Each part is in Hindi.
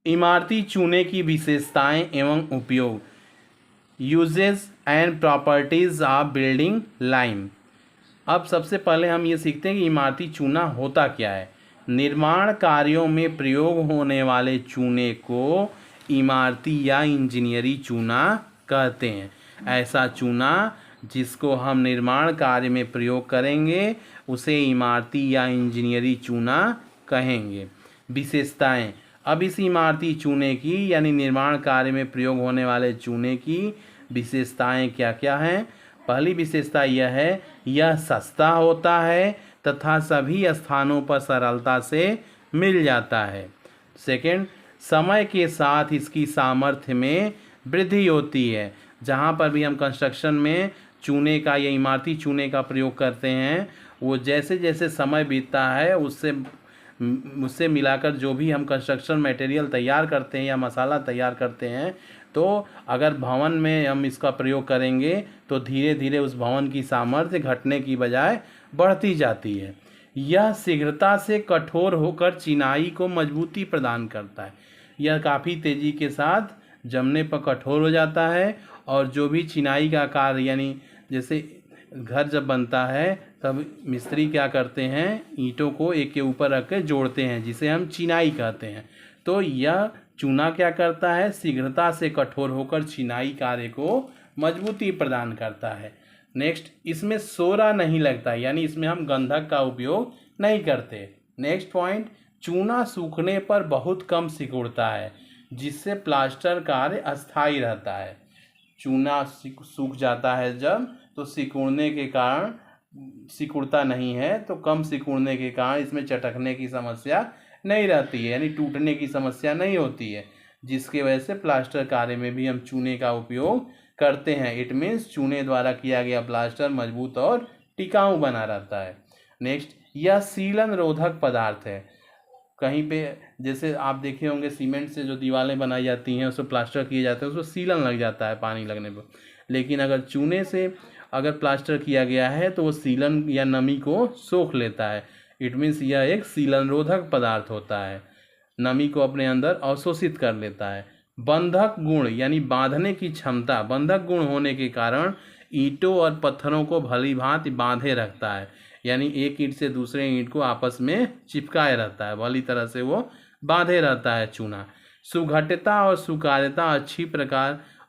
इमारती चूने की विशेषताएं एवं उपयोग। Uses and properties of building lime. अब सबसे पहले हम ये सीखते हैं कि इमारती चूना होता क्या है। निर्माण कार्यों में प्रयोग होने वाले चूने को इमारती या इंजीनियरी चूना कहते हैं। ऐसा चूना जिसको हम निर्माण कार्य में प्रयोग करेंगे उसे इमारती या इंजीनियरी चूना कहेंगे। विशेषताएं। अब इस इमारती चूने की यानी निर्माण कार्य में प्रयोग होने वाले चूने की विशेषताएं क्या क्या हैं। पहली विशेषता यह है, यह सस्ता होता है तथा सभी स्थानों पर सरलता से मिल जाता है। सेकंड, समय के साथ इसकी सामर्थ्य में वृद्धि होती है। जहाँ पर भी हम कंस्ट्रक्शन में चूने का या इमारती चूने का प्रयोग करते हैं वो जैसे जैसे समय बीतता है उससे मिलाकर जो भी हम कंस्ट्रक्शन मटेरियल तैयार करते हैं या मसाला तैयार करते हैं तो अगर भवन में हम इसका प्रयोग करेंगे तो धीरे धीरे उस भवन की सामर्थ्य घटने की बजाय बढ़ती जाती है। यह शीघ्रता से कठोर होकर चिनाई को मजबूती प्रदान करता है। यह काफ़ी तेज़ी के साथ जमने पर कठोर हो जाता है और जो भी चिनाई का कार्य यानी जैसे घर जब बनता है तब मिस्त्री क्या करते हैं, ईंटों को एक के ऊपर रख के जोड़ते हैं जिसे हम चिनाई कहते हैं। तो यह चूना क्या करता है, शीघ्रता से कठोर होकर चिनाई कार्य को मजबूती प्रदान करता है। नेक्स्ट, इसमें सोरा नहीं लगता यानी इसमें हम गंधक का उपयोग नहीं करते। नेक्स्ट पॉइंट, चूना सूखने पर बहुत कम सिकुड़ता है जिससे प्लास्टर कार्य अस्थायी रहता है। चूना सूख जाता है जब तो सिकुड़ने के कारण सिकुड़ता नहीं है, तो कम सिकुड़ने के कारण इसमें चटकने की समस्या नहीं रहती है यानी टूटने की समस्या नहीं होती है, जिसकी वजह से प्लास्टर कार्य में भी हम चूने का उपयोग करते हैं। इट मीन्स चूने द्वारा किया गया प्लास्टर मजबूत और टिकाऊ बना रहता है। नेक्स्ट, यह सीलन रोधक पदार्थ है। कहीं पे जैसे आप देखे होंगे सीमेंट से जो दीवारें बनाई जाती हैं उसको प्लास्टर किए जाते हैं उसको सीलन लग जाता है पानी लगने पर, लेकिन अगर चूने से अगर प्लास्टर किया गया है तो वो सीलन या नमी को सोख लेता है। इट मीन्स यह एक सीलन रोधक पदार्थ होता है, नमी को अपने अंदर अवशोषित कर लेता है। बंधक गुण यानी बांधने की क्षमता, बंधक गुण होने के कारण ईंटों और पत्थरों को भली भांति बांधे रखता है यानी एक ईंट से दूसरे ईंट को आपस में चिपकाए रहता है, भली तरह से वो बांधे रहता है चूना। सुघट्यता और सुकार्यता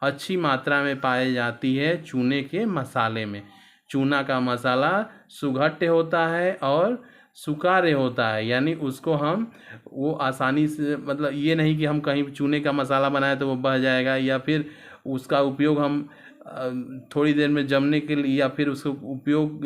अच्छी मात्रा में पाई जाती है चूने के मसाले में। चूना का मसाला सुघट्य होता है और सुकार्य होता है यानी उसको हम वो आसानी से मतलब ये नहीं कि हम कहीं चूने का मसाला बनाए तो वो बह जाएगा या फिर उसका उपयोग हम थोड़ी देर में जमने के लिए या फिर उसको उपयोग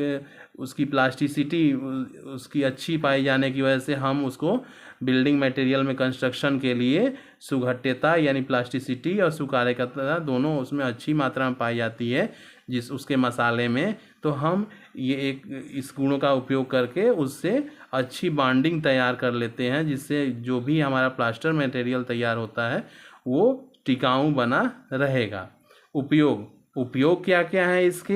उसकी प्लास्टिसिटी उसकी अच्छी पाई जाने की वजह से हम उसको बिल्डिंग मटेरियल में कंस्ट्रक्शन के लिए सुघट्यता यानी प्लास्टिसिटी और सुकार्यता दोनों उसमें अच्छी मात्रा में पाई जाती है जिस उसके मसाले में, तो हम ये एक इस गुणों का उपयोग करके उससे अच्छी बॉन्डिंग तैयार कर लेते हैं जिससे जो भी हमारा प्लास्टर मटेरियल तैयार होता है वो टिकाऊ बना रहेगा। उपयोग क्या क्या है इसके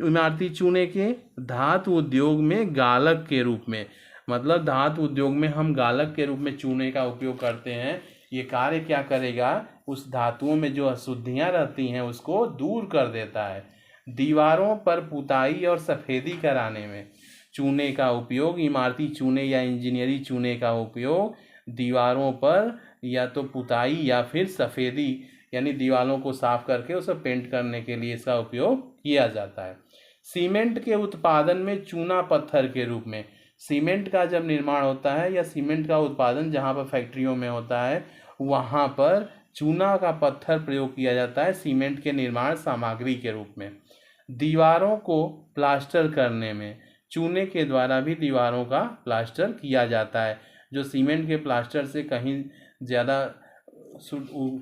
इमारती चूने के। धातु उद्योग में गालक के रूप में, मतलब धातु उद्योग में हम गालक के रूप में चूने का उपयोग करते हैं। ये कार्य क्या करेगा, उस धातुओं में जो अशुद्धियाँ रहती हैं उसको दूर कर देता है। दीवारों पर पुताई और सफ़ेदी कराने में चूने का उपयोग, इमारती चूने या इंजीनियरी चूने का उपयोग दीवारों पर या तो पुताई या फिर सफ़ेदी यानी दीवारों को साफ करके उसे पेंट करने के लिए इसका उपयोग किया जाता है। सीमेंट के उत्पादन में चूना पत्थर के रूप में, सीमेंट का जब निर्माण होता है या सीमेंट का उत्पादन जहाँ पर फैक्ट्रियों में होता है वहाँ पर चूना का पत्थर प्रयोग किया जाता है सीमेंट के निर्माण सामग्री के रूप में। दीवारों को प्लास्टर करने में चूने के द्वारा भी दीवारों का प्लास्टर किया जाता है, जो सीमेंट के प्लास्टर से कहीं ज़्यादा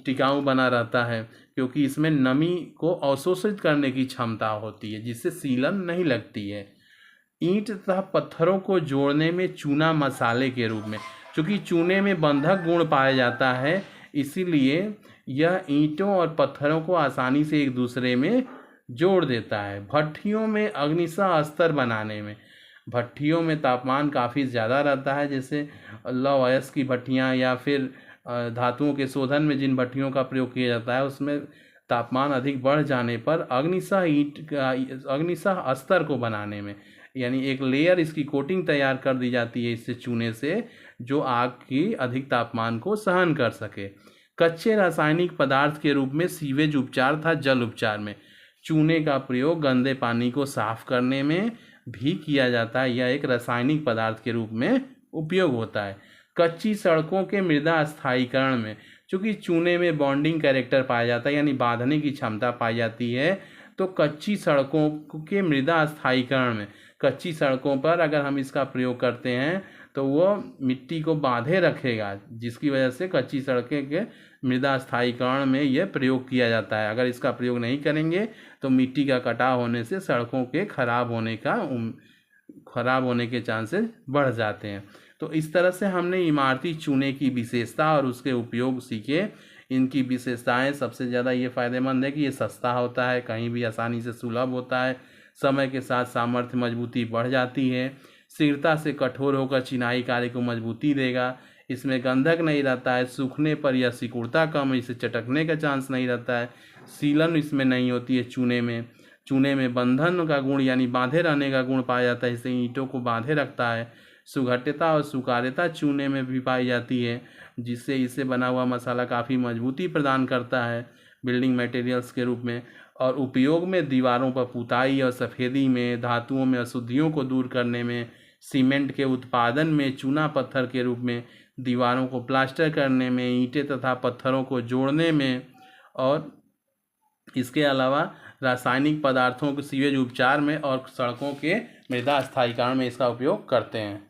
टिकाऊ बना रहता है क्योंकि इसमें नमी को अवशोषित करने की क्षमता होती है जिससे सीलन नहीं लगती है। ईंट तथा पत्थरों को जोड़ने में चूना मसाले के रूप में, चूँकि चूने में बंधक गुण पाया जाता है इसीलिए यह ईंटों और पत्थरों को आसानी से एक दूसरे में जोड़ देता है। भट्ठियों में अग्निशः अस्तर बनाने में, भट्ठियों में तापमान काफ़ी ज़्यादा रहता है जैसे लौह अयस्क की भट्ठियाँ या फिर धातुओं के शोधन में जिन भट्टियों का प्रयोग किया जाता है उसमें तापमान अधिक बढ़ जाने पर अग्निशः अस्तर को बनाने में, यानी एक लेयर इसकी कोटिंग तैयार कर दी जाती है इससे चूने से, जो आग की अधिक तापमान को सहन कर सके। कच्चे रासायनिक पदार्थ के रूप में सीवेज उपचार था जल उपचार में। चूने का प्रयोग गंदे पानी को साफ करने में भी किया जाता है, यह एक रासायनिक पदार्थ के रूप में उपयोग होता है। कच्ची सड़कों के मृदा स्थायीकरण में, चूँकि चूने में बॉन्डिंग कैरेक्टर पाया जाता है यानी बांधने की क्षमता पाई जाती है, तो कच्ची सड़कों के मृदा स्थायीकरण में, कच्ची सड़कों पर अगर हम इसका प्रयोग करते हैं तो वो मिट्टी को बांधे रखेगा, जिसकी वजह से कच्ची सड़कें के मृदा स्थायीकरण में यह प्रयोग किया जाता है। अगर इसका प्रयोग नहीं करेंगे तो मिट्टी का कटाव होने से सड़कों के खराब होने के चांसेस बढ़ जाते हैं। तो इस तरह से हमने इमारती चूने की विशेषता और उसके उपयोग सीखे। इनकी विशेषताएं सबसे ज़्यादा ये फ़ायदेमंद है कि ये सस्ता होता है, कहीं भी आसानी से सुलभ होता है, समय के साथ सामर्थ्य मजबूती बढ़ जाती है, शीघ्रता से कठोर होकर चिनाई कार्य को मजबूती देगा, इसमें गंधक नहीं रहता है, सूखने पर यह सिकुड़ता कम है, इसे चटकने का चांस नहीं रहता है, सीलन इसमें नहीं होती है चूने में बंधन का गुण यानी बांधे रहने का गुण पाया जाता है, इसे ईंटों को बांधे रखता है। सुघट्यता और सुकार्यता चूने में भी पाई जाती है, जिससे इसे बना हुआ मसाला काफ़ी मजबूती प्रदान करता है बिल्डिंग मटेरियल्स के रूप में। और उपयोग में दीवारों पर पुताई और सफ़ेदी में, धातुओं में अशुद्धियों को दूर करने में, सीमेंट के उत्पादन में, चूना पत्थर के रूप में दीवारों को प्लास्टर करने में, ईंटें तथा पत्थरों को जोड़ने में, और इसके अलावा रासायनिक पदार्थों के सीवेज उपचार में और सड़कों के मृदा स्थायीकरण में इसका उपयोग करते हैं।